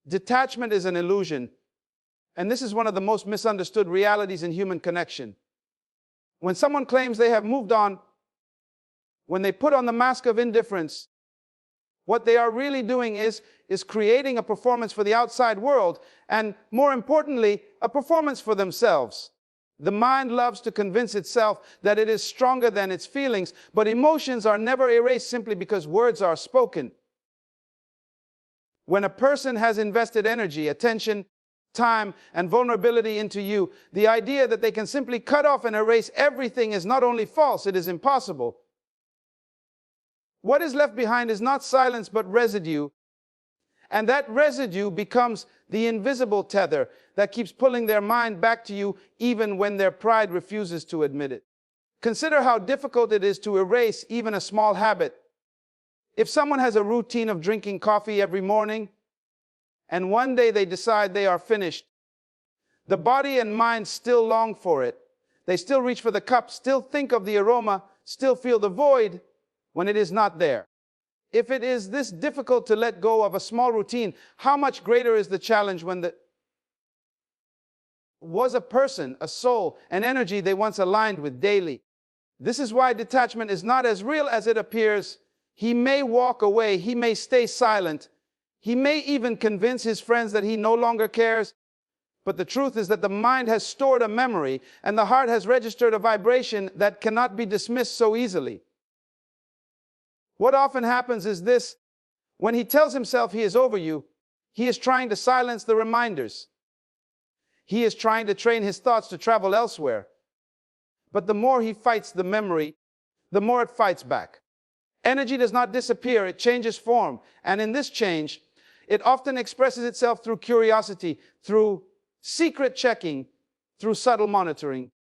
Detachment is an illusion, and this is one of the most misunderstood realities in human connection. When someone claims they have moved on, when they put on the mask of indifference, what they are really doing is creating a performance for the outside world, and more importantly, a performance for themselves. The mind loves to convince itself that it is stronger than its feelings, but emotions are never erased simply because words are spoken. When a person has invested energy, attention, time, and vulnerability into you, the idea that they can simply cut off and erase everything is not only false, it is impossible. What is left behind is not silence but residue, and that residue becomes the invisible tether that keeps pulling their mind back to you even when their pride refuses to admit it. Consider how difficult it is to erase even a small habit. If someone has a routine of drinking coffee every morning, and one day they decide they are finished, the body and mind still long for it. They still reach for the cup, still think of the aroma, still feel the void when it is not there. If it is this difficult to let go of a small routine, how much greater is the challenge when the was a person, a soul, an energy they once aligned with daily. This is why detachment is not as real as it appears. He may walk away, he may stay silent, he may even convince his friends that he no longer cares. But the truth is that the mind has stored a memory and the heart has registered a vibration that cannot be dismissed so easily. What often happens is this: when he tells himself he is over you, he is trying to silence the reminders. He is trying to train his thoughts to travel elsewhere. But the more he fights the memory, the more it fights back. Energy does not disappear, it changes form. And in this change, it often expresses itself through curiosity, through secret checking, through subtle monitoring.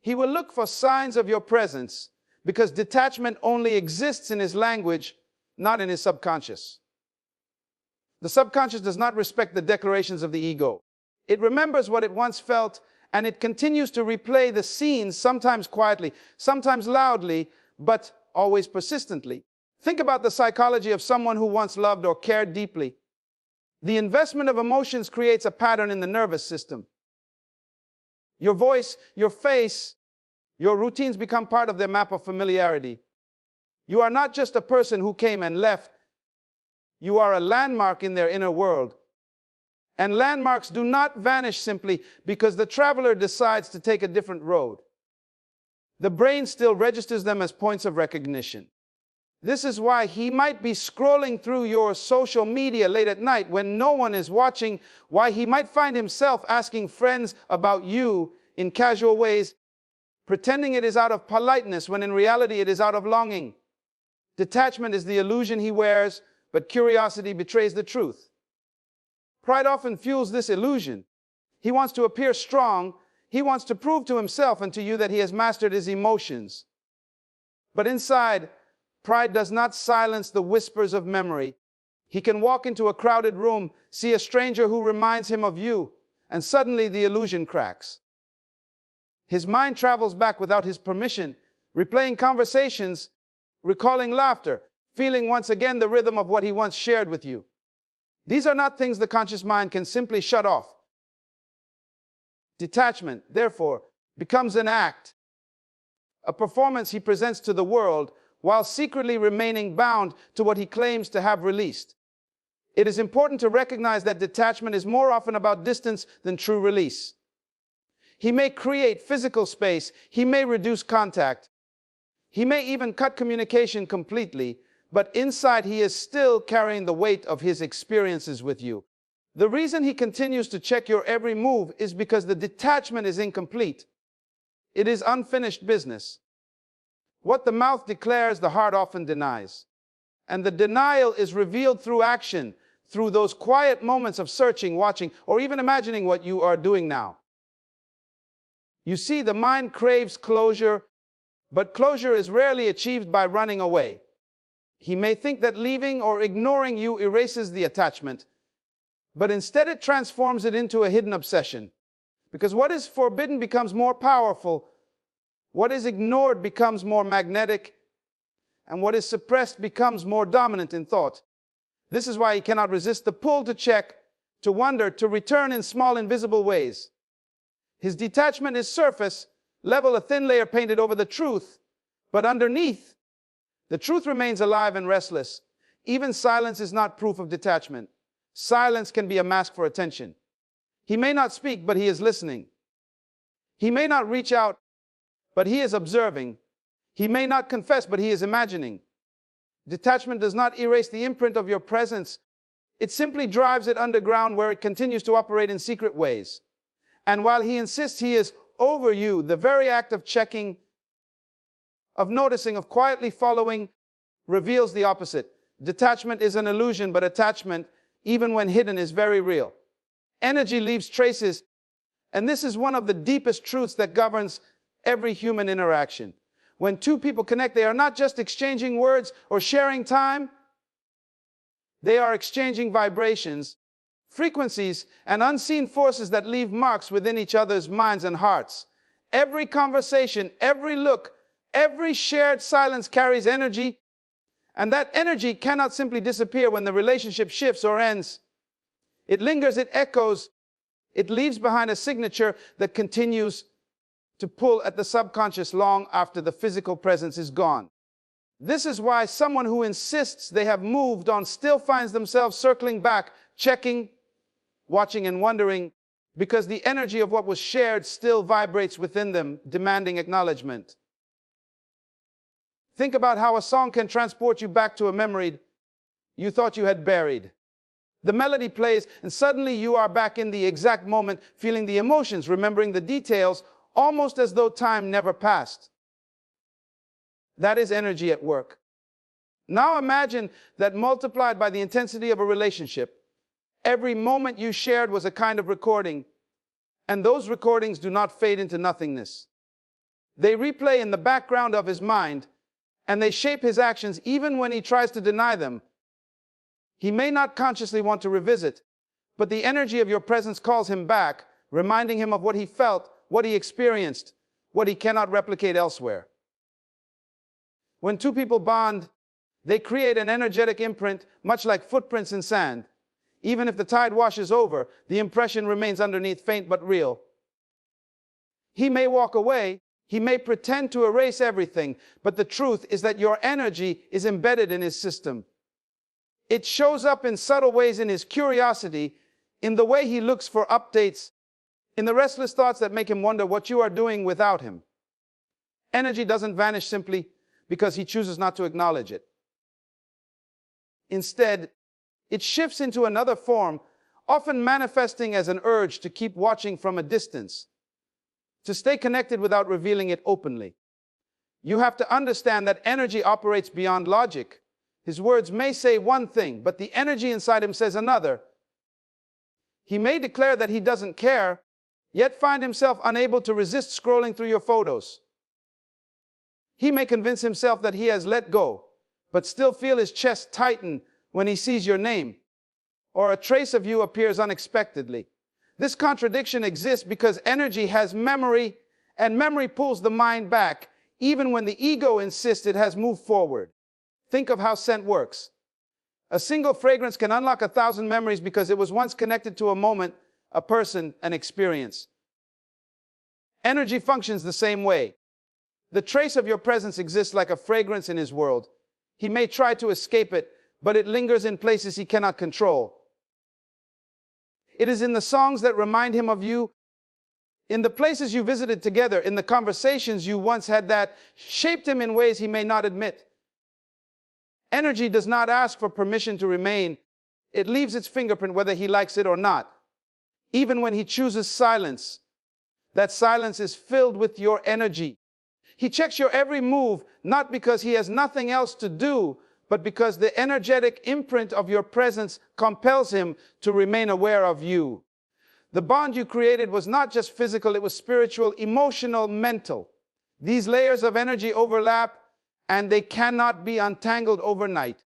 He will look for signs of your presence, because detachment only exists in his language, not in his subconscious. The subconscious does not respect the declarations of the ego. It remembers what it once felt, and it continues to replay the scenes, sometimes quietly, sometimes loudly, but always persistently. Think about the psychology of someone who once loved or cared deeply. The investment of emotions creates a pattern in the nervous system. Your voice, your face, your routines become part of their map of familiarity. You are not just a person who came and left. You are a landmark in their inner world. And landmarks do not vanish simply because the traveler decides to take a different road. The brain still registers them as points of recognition. This is why he might be scrolling through your social media late at night when no one is watching, why he might find himself asking friends about you in casual ways, pretending it is out of politeness when in reality it is out of longing. Detachment is the illusion he wears, but curiosity betrays the truth. Pride often fuels this illusion. He wants to appear strong. He wants to prove to himself and to you that he has mastered his emotions. But inside, pride does not silence the whispers of memory. He can walk into a crowded room, see a stranger who reminds him of you, and suddenly the illusion cracks. His mind travels back without his permission, replaying conversations, recalling laughter, feeling once again the rhythm of what he once shared with you. These are not things the conscious mind can simply shut off. Detachment, therefore, becomes an act, a performance he presents to the world while secretly remaining bound to what he claims to have released. It is important to recognize that detachment is more often about distance than true release. He may create physical space, he may reduce contact, he may even cut communication completely, but inside he is still carrying the weight of his experiences with you. The reason he continues to check your every move is because the detachment is incomplete. It is unfinished business. What the mouth declares, the heart often denies. And the denial is revealed through action, through those quiet moments of searching, watching, or even imagining what you are doing now. You see, the mind craves closure, but closure is rarely achieved by running away. He may think that leaving or ignoring you erases the attachment, but instead it transforms it into a hidden obsession. Because what is forbidden becomes more powerful, what is ignored becomes more magnetic, and what is suppressed becomes more dominant in thought. This is why he cannot resist the pull to check, to wonder, to return in small invisible ways. His detachment is surface level, a thin layer painted over the truth, but underneath, the truth remains alive and restless. Even silence is not proof of detachment. Silence can be a mask for attention. He may not speak, but he is listening. He may not reach out, but he is observing. He may not confess, but he is imagining. Detachment does not erase the imprint of your presence. It simply drives it underground, where it continues to operate in secret ways. And while he insists he is over you, the very act of checking, of noticing, of quietly following, reveals the opposite. Detachment is an illusion, but attachment, even when hidden, is very real. Energy leaves traces, and this is one of the deepest truths that governs every human interaction. When two people connect, they are not just exchanging words or sharing time. They are exchanging vibrations, frequencies, and unseen forces that leave marks within each other's minds and hearts. Every conversation, every look, every shared silence carries energy, and that energy cannot simply disappear when the relationship shifts or ends. It lingers, it echoes, it leaves behind a signature that continues to pull at the subconscious long after the physical presence is gone. This is why someone who insists they have moved on still finds themselves circling back, checking, watching, and wondering, because the energy of what was shared still vibrates within them, demanding acknowledgement. Think about how a song can transport you back to a memory you thought you had buried. The melody plays, and suddenly you are back in the exact moment, feeling the emotions, remembering the details, almost as though time never passed. That is energy at work. Now imagine that multiplied by the intensity of a relationship. Every moment you shared was a kind of recording, and those recordings do not fade into nothingness. They replay in the background of his mind, and they shape his actions even when he tries to deny them. He may not consciously want to revisit, but the energy of your presence calls him back, reminding him of what he felt, what he experienced, what he cannot replicate elsewhere. When two people bond, they create an energetic imprint, much like footprints in sand. Even if the tide washes over, the impression remains underneath, faint but real. He may walk away, he may pretend to erase everything, but the truth is that your energy is embedded in his system. It shows up in subtle ways, in his curiosity, in the way he looks for updates, in the restless thoughts that make him wonder what you are doing without him. Energy doesn't vanish simply because he chooses not to acknowledge it. Instead, it shifts into another form, often manifesting as an urge to keep watching from a distance, to stay connected without revealing it openly. You have to understand that energy operates beyond logic. His words may say one thing, but the energy inside him says another. He may declare that he doesn't care, yet find himself unable to resist scrolling through your photos. He may convince himself that he has let go, but still feel his chest tighten when he sees your name, or a trace of you appears unexpectedly. This contradiction exists because energy has memory, and memory pulls the mind back, even when the ego insists it has moved forward. Think of how scent works. A single fragrance can unlock 1,000 memories because it was once connected to a moment, a person, an experience. Energy functions the same way. The trace of your presence exists like a fragrance in his world. He may try to escape it, but it lingers in places he cannot control. It is in the songs that remind him of you, in the places you visited together, in the conversations you once had that shaped him in ways he may not admit. Energy does not ask for permission to remain. It leaves its fingerprint whether he likes it or not. Even when he chooses silence, that silence is filled with your energy. He checks your every move, not because he has nothing else to do, but because the energetic imprint of your presence compels him to remain aware of you. The bond you created was not just physical, it was spiritual, emotional, mental. These layers of energy overlap, and they cannot be untangled overnight.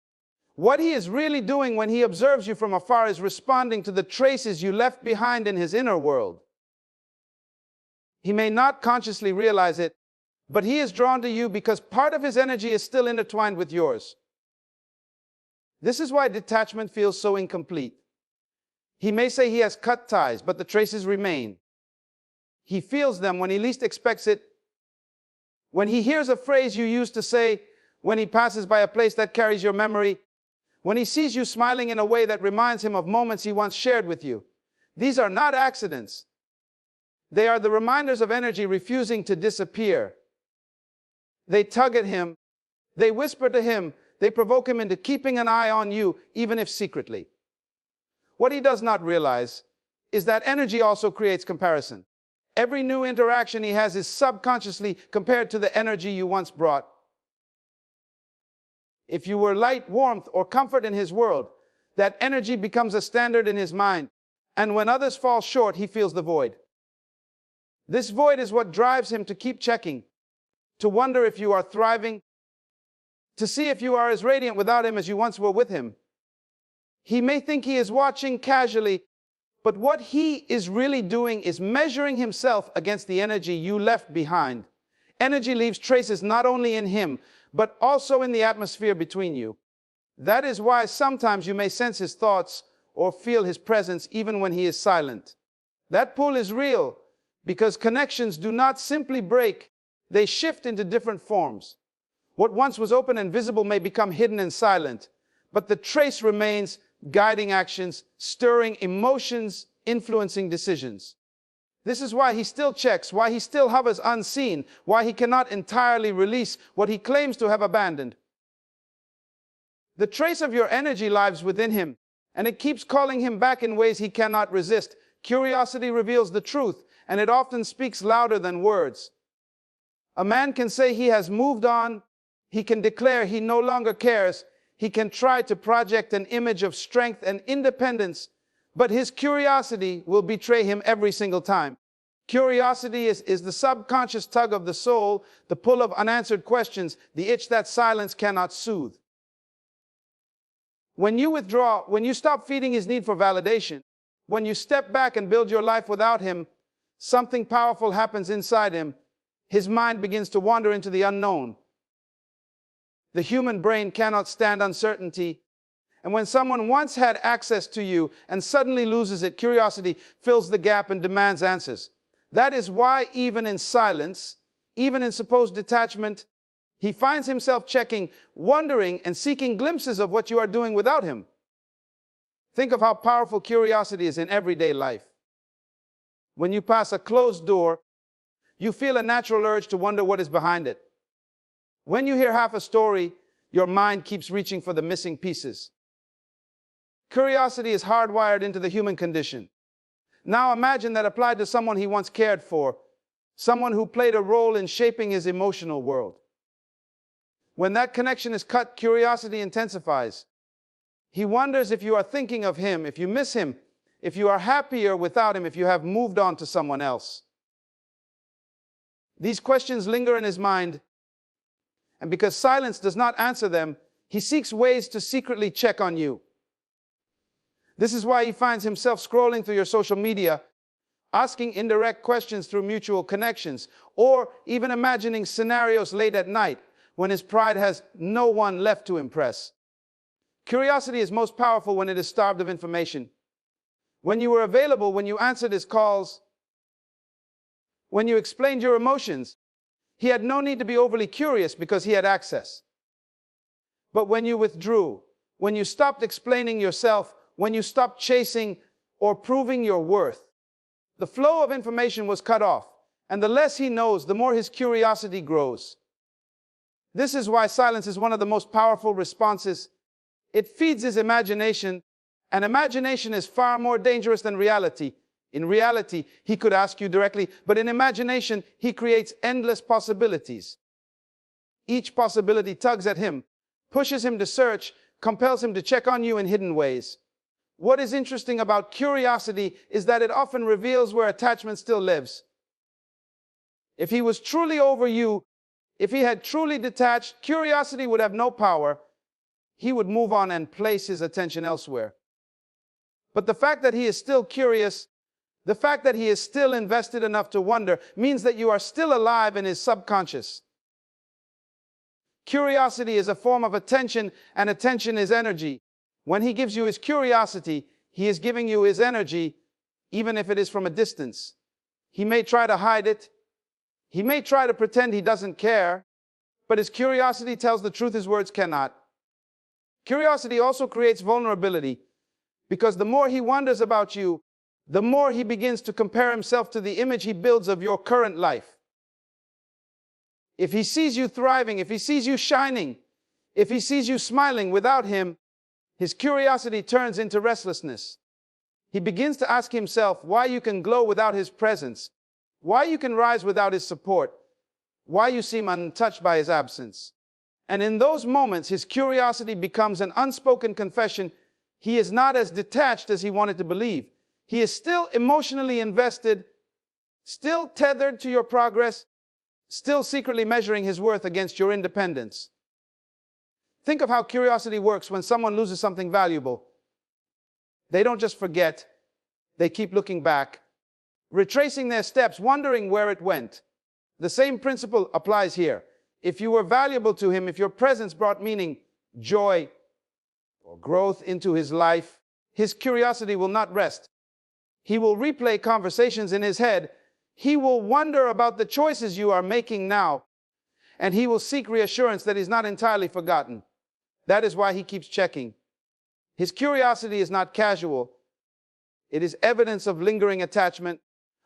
What he is really doing when he observes you from afar is responding to the traces you left behind in his inner world. He may not consciously realize it, but he is drawn to you because part of his energy is still intertwined with yours. This is why detachment feels so incomplete. He may say he has cut ties, but the traces remain. He feels them when he least expects it. When he hears a phrase you used to say, when he passes by a place that carries your memory, when he sees you smiling in a way that reminds him of moments he once shared with you. These are not accidents. They are the reminders of energy refusing to disappear. They tug at him. They whisper to him. They provoke him into keeping an eye on you, even if secretly. What he does not realize is that energy also creates comparison. Every new interaction he has is subconsciously compared to the energy you once brought. If you were light, warmth, or comfort in his world, that energy becomes a standard in his mind. And when others fall short, he feels the void. This void is what drives him to keep checking, to wonder if you are thriving, to see if you are as radiant without him as you once were with him. He may think he is watching casually, but what he is really doing is measuring himself against the energy you left behind. Energy leaves traces not only in him, but also in the atmosphere between you. That is why sometimes you may sense his thoughts or feel his presence even when he is silent. That pull is real because connections do not simply break, they shift into different forms. What once was open and visible may become hidden and silent, but the trace remains, guiding actions, stirring emotions, influencing decisions. This is why he still checks, why he still hovers unseen, why he cannot entirely release what he claims to have abandoned. The trace of your energy lives within him, and it keeps calling him back in ways he cannot resist. Curiosity reveals the truth, and it often speaks louder than words. A man can say he has moved on, he can declare he no longer cares, he can try to project an image of strength and independence, but his curiosity will betray him every single time. Curiosity is the subconscious tug of the soul, the pull of unanswered questions, the itch that silence cannot soothe. When you withdraw, when you stop feeding his need for validation, when you step back and build your life without him, something powerful happens inside him. His mind begins to wander into the unknown. The human brain cannot stand uncertainty. And when someone once had access to you and suddenly loses it, curiosity fills the gap and demands answers. That is why even in silence, even in supposed detachment, he finds himself checking, wondering, and seeking glimpses of what you are doing without him. Think of how powerful curiosity is in everyday life. When you pass a closed door, you feel a natural urge to wonder what is behind it. When you hear half a story, your mind keeps reaching for the missing pieces. Curiosity is hardwired into the human condition. Now imagine that applied to someone he once cared for, someone who played a role in shaping his emotional world. When that connection is cut, curiosity intensifies. He wonders if you are thinking of him, if you miss him, if you are happier without him, if you have moved on to someone else. These questions linger in his mind, and because silence does not answer them, he seeks ways to secretly check on you. This is why he finds himself scrolling through your social media, asking indirect questions through mutual connections, or even imagining scenarios late at night when his pride has no one left to impress. Curiosity is most powerful when it is starved of information. When you were available, when you answered his calls, when you explained your emotions, he had no need to be overly curious because he had access. But when you withdrew, when you stopped explaining yourself, when you stopped chasing or proving your worth, the flow of information was cut off, and the less he knows, the more his curiosity grows. This is why silence is one of the most powerful responses. It feeds his imagination, and imagination is far more dangerous than reality. In reality, he could ask you directly, but in imagination, he creates endless possibilities. Each possibility tugs at him, pushes him to search, compels him to check on you in hidden ways. What is interesting about curiosity is that it often reveals where attachment still lives. If he was truly over you, if he had truly detached, curiosity would have no power. He would move on and place his attention elsewhere. But the fact that he is still curious, the fact that he is still invested enough to wonder, means that you are still alive in his subconscious. Curiosity is a form of attention, and attention is energy. When he gives you his curiosity, He is giving you his energy, even if it is from a distance. He may try to hide it. He may try to pretend he doesn't care, but his curiosity tells the truth his words cannot. Curiosity also creates vulnerability, because the more he wonders about you, the more he begins to compare himself to the image he builds of your current life. If he sees you thriving, if he sees you shining, if he sees you smiling without him, his curiosity turns into restlessness. He begins to ask himself why you can glow without his presence, why you can rise without his support, why you seem untouched by his absence. And in those moments, his curiosity becomes an unspoken confession. He is not as detached as he wanted to believe. He is still emotionally invested, still tethered to your progress, still secretly measuring his worth against your independence. Think of how curiosity works when someone loses something valuable. They don't just forget, they keep looking back, retracing their steps, wondering where it went. The same principle applies here. If you were valuable to him, if your presence brought meaning, joy, or growth into his life, his curiosity will not rest. He will replay conversations in his head. He will wonder about the choices you are making now, and he will seek reassurance that he's not entirely forgotten. That is why he keeps checking. His curiosity is not casual. It is evidence of lingering attachment,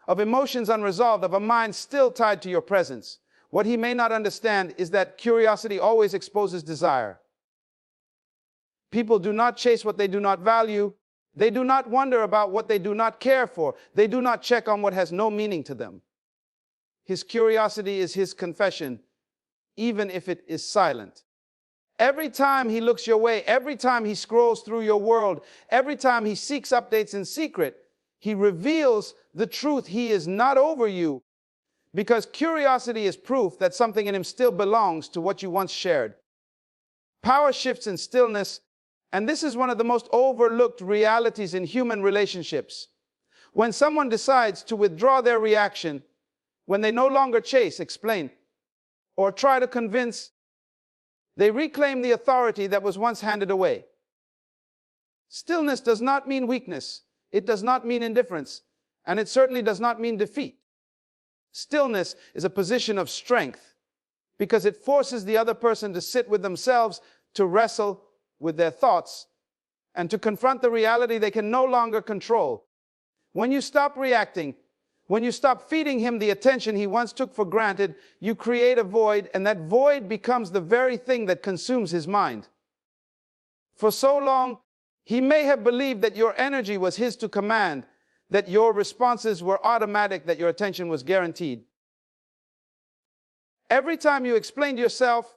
of emotions unresolved, of a mind still tied to your presence. What he may not understand is that curiosity always exposes desire. People do not chase what they do not value. They do not wonder about what they do not care for. They do not check on what has no meaning to them. His curiosity is his confession, even if it is silent. Every time he looks your way, every time he scrolls through your world, every time he seeks updates in secret, he reveals the truth. He is not over you, because curiosity is proof that something in him still belongs to what you once shared. Power shifts in stillness, and this is one of the most overlooked realities in human relationships. When someone decides to withdraw their reaction, when they no longer chase, explain, or try to convince, they reclaim the authority that was once handed away. Stillness does not mean weakness. It does not mean indifference. And it certainly does not mean defeat. Stillness is a position of strength because it forces the other person to sit with themselves, to wrestle with their thoughts, and to confront the reality they can no longer control. When you stop reacting, when you stop feeding him the attention he once took for granted, you create a void, and that void becomes the very thing that consumes his mind. For so long, he may have believed that your energy was his to command, that your responses were automatic, that your attention was guaranteed. Every time you explained yourself,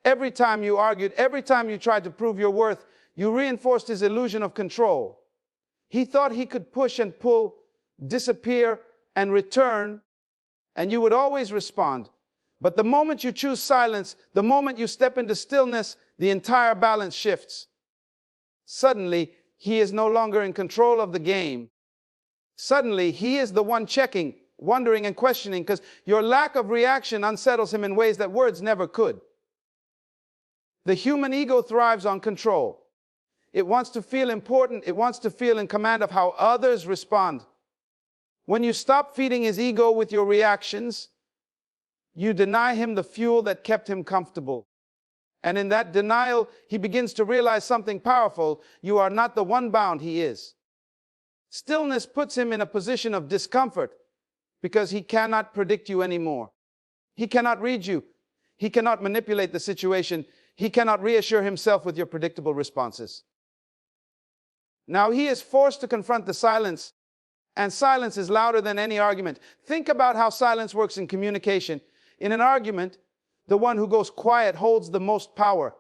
every time you argued, every time you tried to prove your worth, you reinforced his illusion of control. He thought he could push and pull, disappear and return, and you would always respond. But the moment you choose silence, the moment you step into stillness, the entire balance shifts. Suddenly, he is no longer in control of the game. Suddenly, he is the one checking, wondering, and questioning, because your lack of reaction unsettles him in ways that words never could. The human ego thrives on control. It wants to feel important. It wants to feel in command of how others respond. When you stop feeding his ego with your reactions, you deny him the fuel that kept him comfortable. And in that denial, he begins to realize something powerful. You are not the one bound he is. Stillness puts him in a position of discomfort because he cannot predict you anymore. He cannot read you. He cannot manipulate the situation. He cannot reassure himself with your predictable responses. Now he is forced to confront the silence, and silence is louder than any argument. Think about how silence works in communication. In an argument, the one who goes quiet holds the most power.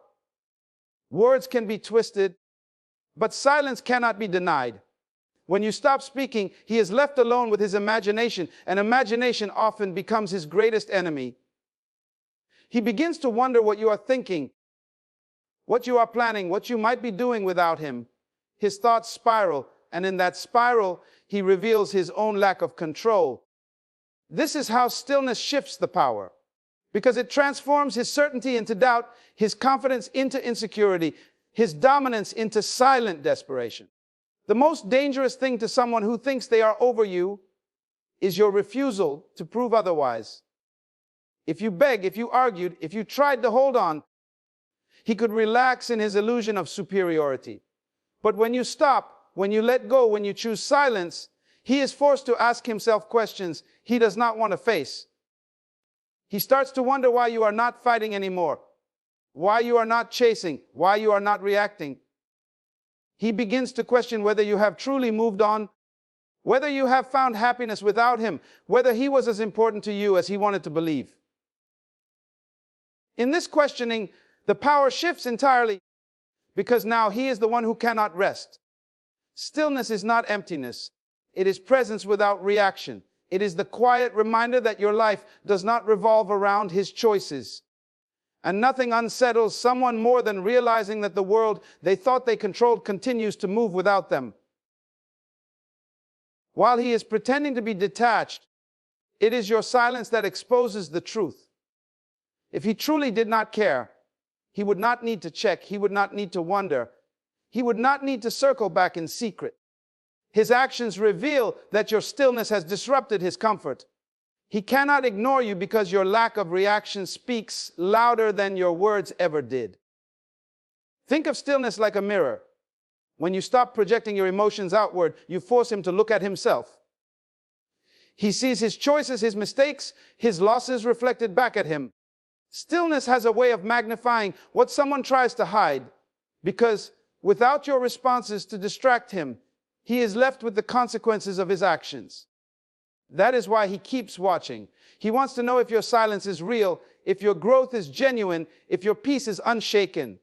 Words can be twisted, but silence cannot be denied. When you stop speaking, he is left alone with his imagination, and imagination often becomes his greatest enemy. He begins to wonder what you are thinking, what you are planning, what you might be doing without him. His thoughts spiral, and in that spiral, he reveals his own lack of control. This is how stillness shifts the power, because it transforms his certainty into doubt, his confidence into insecurity, his dominance into silent desperation. The most dangerous thing to someone who thinks they are over you is your refusal to prove otherwise. If you begged, if you argued, if you tried to hold on, he could relax in his illusion of superiority. But when you stop, when you let go, when you choose silence, he is forced to ask himself questions he does not want to face. He starts to wonder why you are not fighting anymore, why you are not chasing, why you are not reacting. He begins to question whether you have truly moved on, whether you have found happiness without him, whether he was as important to you as he wanted to believe. In this questioning, the power shifts entirely because now he is the one who cannot rest. Stillness is not emptiness. It is presence without reaction. It is the quiet reminder that your life does not revolve around his choices. And nothing unsettles someone more than realizing that the world they thought they controlled continues to move without them. While he is pretending to be detached, it is your silence that exposes the truth. If he truly did not care, he would not need to check, he would not need to wonder, he would not need to circle back in secret. His actions reveal that your stillness has disrupted his comfort. He cannot ignore you because your lack of reaction speaks louder than your words ever did. Think of stillness like a mirror. When you stop projecting your emotions outward, you force him to look at himself. He sees his choices, his mistakes, his losses reflected back at him. Stillness has a way of magnifying what someone tries to hide, because without your responses to distract him, he is left with the consequences of his actions. That is why he keeps watching. He wants to know if your silence is real, if your growth is genuine, if your peace is unshaken.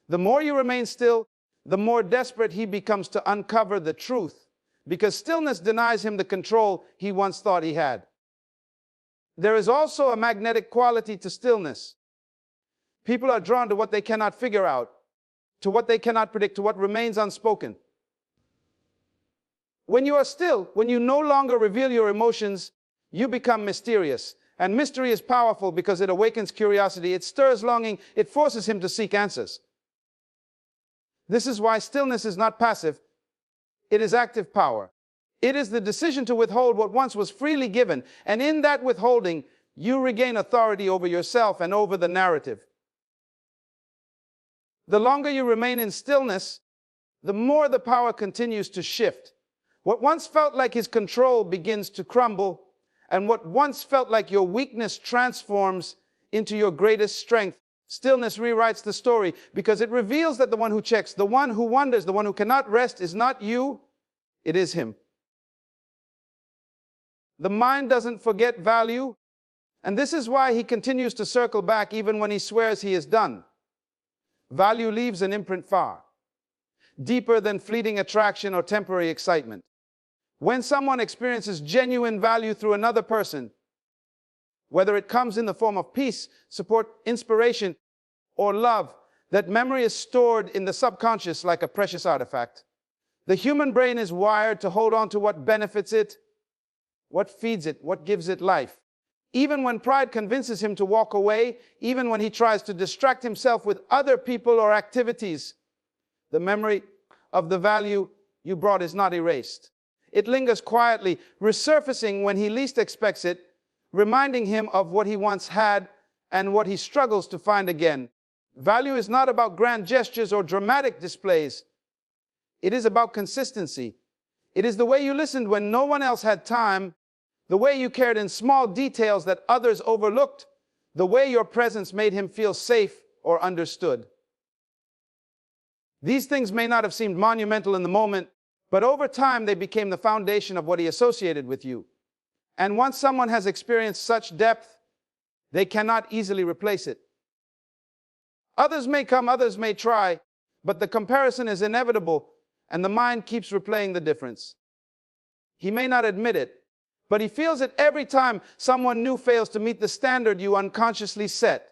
The more you remain still, the more desperate he becomes to uncover the truth, because stillness denies him the control he once thought he had. There is also a magnetic quality to stillness. People are drawn to what they cannot figure out, to what they cannot predict, to what remains unspoken. When you are still, when you no longer reveal your emotions, you become mysterious. And mystery is powerful because it awakens curiosity, it stirs longing, it forces him to seek answers. This is why stillness is not passive, it is active power. It is the decision to withhold what once was freely given, and in that withholding, you regain authority over yourself and over the narrative. The longer you remain in stillness, the more the power continues to shift. What once felt like his control begins to crumble, and what once felt like your weakness transforms into your greatest strength. Stillness rewrites the story because it reveals that the one who checks, the one who wonders, the one who cannot rest is not you, it is him. The mind doesn't forget value, and this is why he continues to circle back even when he swears he is done. Value leaves an imprint far deeper than fleeting attraction or temporary excitement. When someone experiences genuine value through another person, whether it comes in the form of peace, support, inspiration, or love, that memory is stored in the subconscious like a precious artifact. The human brain is wired to hold on to what benefits it, what feeds it, what gives it life. Even when pride convinces him to walk away, even when he tries to distract himself with other people or activities, the memory of the value you brought is not erased. It lingers quietly, resurfacing when he least expects it, reminding him of what he once had and what he struggles to find again. Value is not about grand gestures or dramatic displays. It is about consistency. It is the way you listened when no one else had time, the way you cared in small details that others overlooked, the way your presence made him feel safe or understood. These things may not have seemed monumental in the moment, but over time they became the foundation of what he associated with you. And once someone has experienced such depth, they cannot easily replace it. Others may come, others may try, but the comparison is inevitable, and the mind keeps replaying the difference. He may not admit it, but he feels it every time someone new fails to meet the standard you unconsciously set.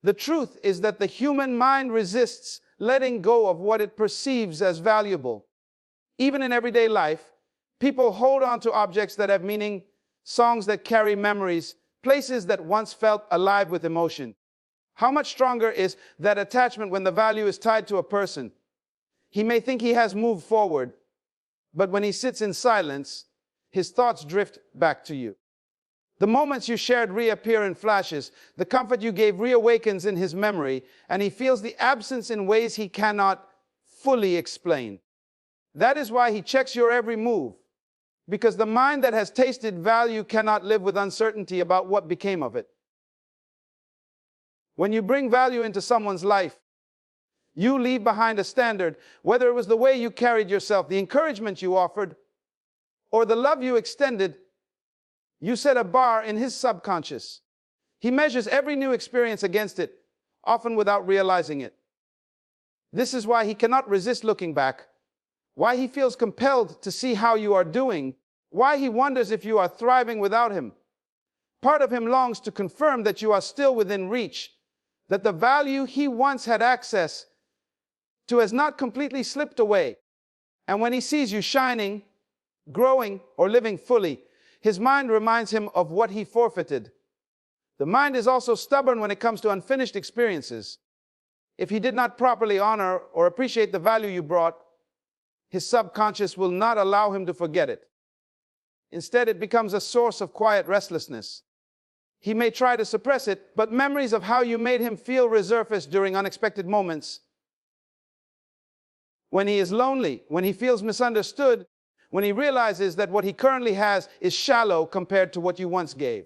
The truth is that the human mind resists letting go of what it perceives as valuable. Even in everyday life, people hold on to objects that have meaning, songs that carry memories, places that once felt alive with emotion. How much stronger is that attachment when the value is tied to a person? He may think he has moved forward, but when he sits in silence, his thoughts drift back to you. The moments you shared reappear in flashes. The comfort you gave reawakens in his memory, and he feels the absence in ways he cannot fully explain. That is why he checks your every move, because the mind that has tasted value cannot live with uncertainty about what became of it. When you bring value into someone's life, you leave behind a standard, whether it was the way you carried yourself, the encouragement you offered, or the love you extended. You set a bar in his subconscious. He measures every new experience against it, often without realizing it. This is why he cannot resist looking back, why he feels compelled to see how you are doing, why he wonders if you are thriving without him. Part of him longs to confirm that you are still within reach, that the value he once had access to has not completely slipped away. And when he sees you shining, growing, or living fully, his mind reminds him of what he forfeited. The mind is also stubborn when it comes to unfinished experiences. If he did not properly honor or appreciate the value you brought, his subconscious will not allow him to forget it. Instead, it becomes a source of quiet restlessness. He may try to suppress it, but memories of how you made him feel resurface during unexpected moments. When he is lonely, when he feels misunderstood, when he realizes that what he currently has is shallow compared to what you once gave.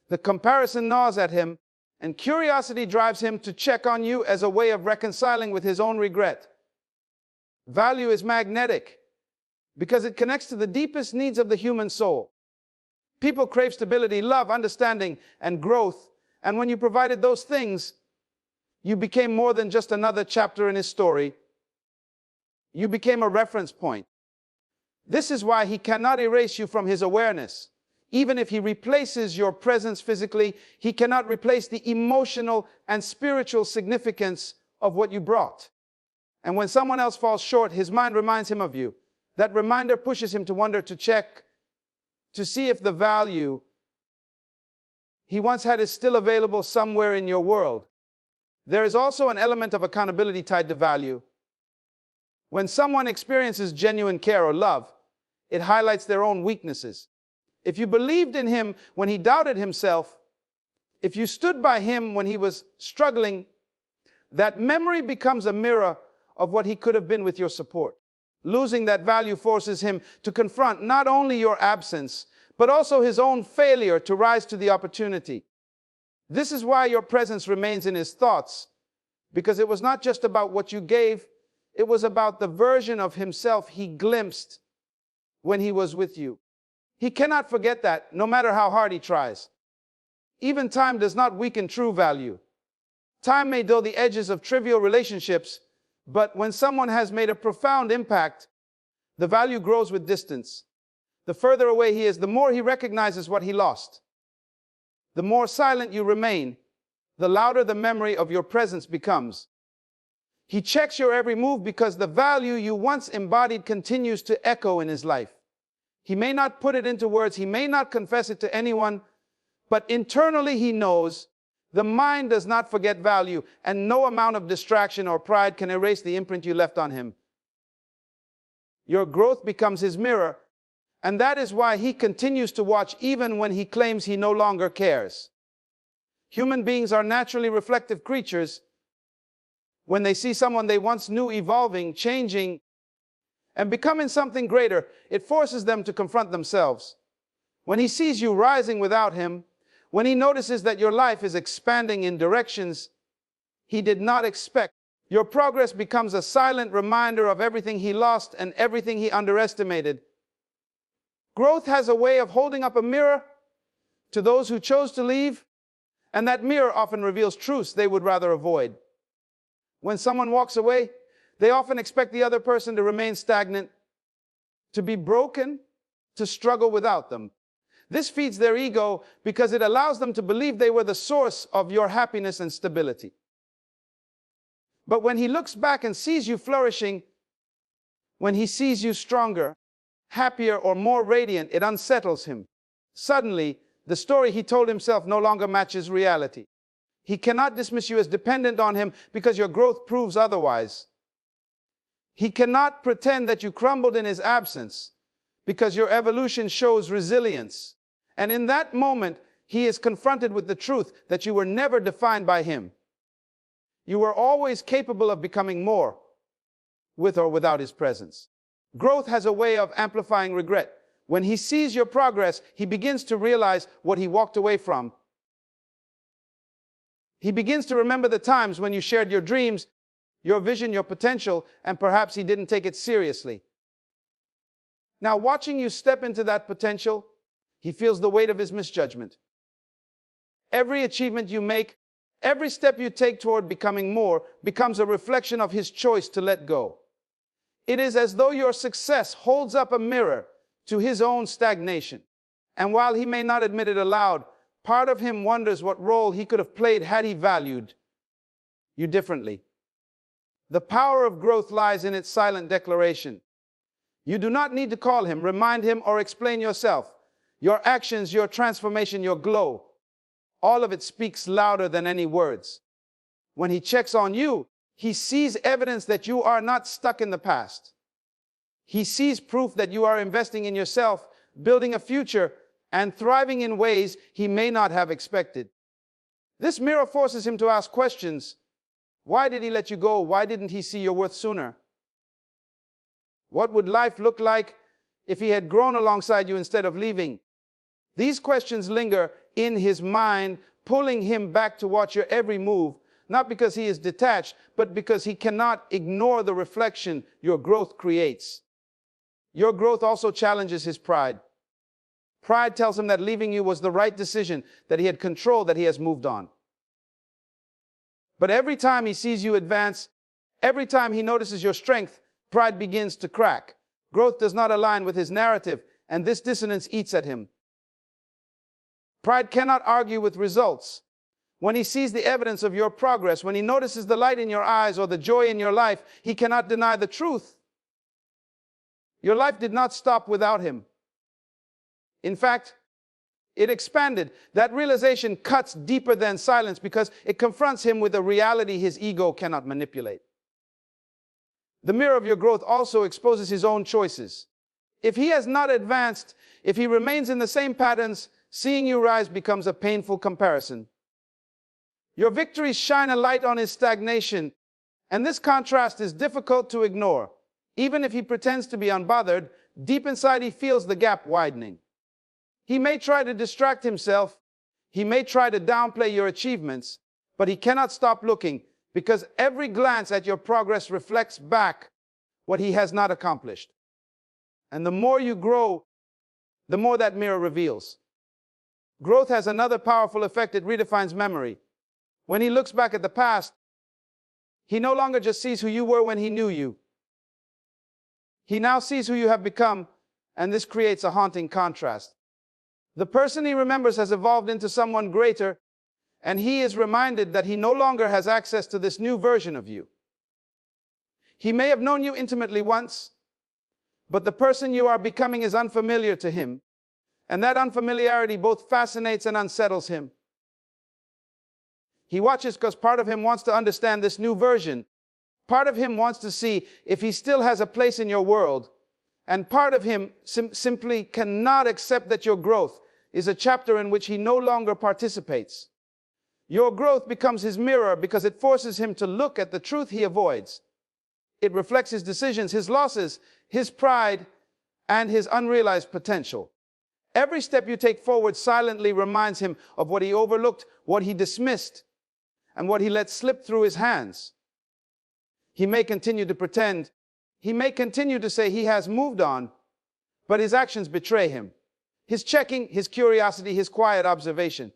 The comparison gnaws at him, and curiosity drives him to check on you as a way of reconciling with his own regret. Value is magnetic because it connects to the deepest needs of the human soul. People crave stability, love, understanding, and growth, and when you provided those things, you became more than just another chapter in his story. You became a reference point. This is why he cannot erase you from his awareness. Even if he replaces your presence physically, he cannot replace the emotional and spiritual significance of what you brought. And when someone else falls short, his mind reminds him of you. That reminder pushes him to wonder, to check, to see if the value he once had is still available somewhere in your world. There is also an element of accountability tied to value. When someone experiences genuine care or love, it highlights their own weaknesses. If you believed in him when he doubted himself, if you stood by him when he was struggling, that memory becomes a mirror of what he could have been with your support. Losing that value forces him to confront not only your absence, but also his own failure to rise to the opportunity. This is why your presence remains in his thoughts, because it was not just about what you gave, it was about the version of himself he glimpsed when he was with you. He cannot forget that, no matter how hard he tries. Even time does not weaken true value. Time may dull the edges of trivial relationships, but when someone has made a profound impact, the value grows with distance. The further away he is, the more he recognizes what he lost. The more silent you remain, the louder the memory of your presence becomes. He checks your every move because the value you once embodied continues to echo in his life. He may not put it into words, he may not confess it to anyone, but internally he knows. The mind does not forget value, and no amount of distraction or pride can erase the imprint you left on him. Your growth becomes his mirror, and that is why he continues to watch even when he claims he no longer cares. Human beings are naturally reflective creatures. When they see someone they once knew evolving, changing, and becoming something greater, it forces them to confront themselves. When he sees you rising without him, when he notices that your life is expanding in directions he did not expect, your progress becomes a silent reminder of everything he lost and everything he underestimated. Growth has a way of holding up a mirror to those who chose to leave, and that mirror often reveals truths they would rather avoid. When someone walks away, they often expect the other person to remain stagnant, to be broken, to struggle without them. This feeds their ego because it allows them to believe they were the source of your happiness and stability. But when he looks back and sees you flourishing, when he sees you stronger, happier, or more radiant, it unsettles him. Suddenly, the story he told himself no longer matches reality. He cannot dismiss you as dependent on him because your growth proves otherwise. He cannot pretend that you crumbled in his absence, because your evolution shows resilience. And in that moment, he is confronted with the truth that you were never defined by him. You were always capable of becoming more, with or without his presence. Growth has a way of amplifying regret. When he sees your progress, he begins to realize what he walked away from. He begins to remember the times when you shared your dreams, your vision, your potential, and perhaps he didn't take it seriously. Now, watching you step into that potential, he feels the weight of his misjudgment. Every achievement you make, every step you take toward becoming more, becomes a reflection of his choice to let go. It is as though your success holds up a mirror to his own stagnation. And while he may not admit it aloud, part of him wonders what role he could have played had he valued you differently. The power of growth lies in its silent declaration. You do not need to call him, remind him, or explain yourself. Your actions, your transformation, your glow, all of it speaks louder than any words. When he checks on you, he sees evidence that you are not stuck in the past. He sees proof that you are investing in yourself, building a future, and thriving in ways he may not have expected. This mirror forces him to ask questions. Why did he let you go? Why didn't he see your worth sooner? What would life look like if he had grown alongside you instead of leaving? These questions linger in his mind, pulling him back to watch your every move, not because he is detached, but because he cannot ignore the reflection your growth creates. Your growth also challenges his pride. Pride tells him that leaving you was the right decision, that he had control, that he has moved on. But every time he sees you advance, every time he notices your strength, pride begins to crack. Growth does not align with his narrative, and this dissonance eats at him. Pride cannot argue with results. When he sees the evidence of your progress, when he notices the light in your eyes or the joy in your life, he cannot deny the truth. Your life did not stop without him. In fact, it expanded. That realization cuts deeper than silence because it confronts him with a reality his ego cannot manipulate. The mirror of your growth also exposes his own choices. If he has not advanced, if he remains in the same patterns, seeing you rise becomes a painful comparison. Your victories shine a light on his stagnation, and this contrast is difficult to ignore. Even if he pretends to be unbothered, deep inside he feels the gap widening. He may try to distract himself, he may try to downplay your achievements, but he cannot stop looking because every glance at your progress reflects back what he has not accomplished. And the more you grow, the more that mirror reveals. Growth has another powerful effect. It redefines memory. When he looks back at the past, he no longer just sees who you were when he knew you. He now sees who you have become, and this creates a haunting contrast. The person he remembers has evolved into someone greater, and he is reminded that he no longer has access to this new version of you. He may have known you intimately once, but the person you are becoming is unfamiliar to him, and that unfamiliarity both fascinates and unsettles him. He watches because part of him wants to understand this new version. Part of him wants to see if he still has a place in your world. And part of him simply cannot accept that your growth is a chapter in which he no longer participates. Your growth becomes his mirror because it forces him to look at the truth he avoids. It reflects his decisions, his losses, his pride, and his unrealized potential. Every step you take forward silently reminds him of what he overlooked, what he dismissed, and what he let slip through his hands. He may continue to pretend, he may continue to say he has moved on, but his actions betray him. His checking, his curiosity, his quiet observation.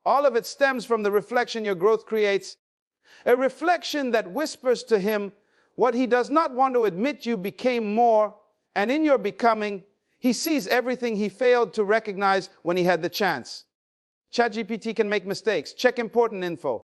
All of it stems from the reflection your growth creates, a reflection that whispers to him what he does not want to admit. You became more, and in your becoming, he sees everything he failed to recognize when he had the chance. ChatGPT can make mistakes. Check important info.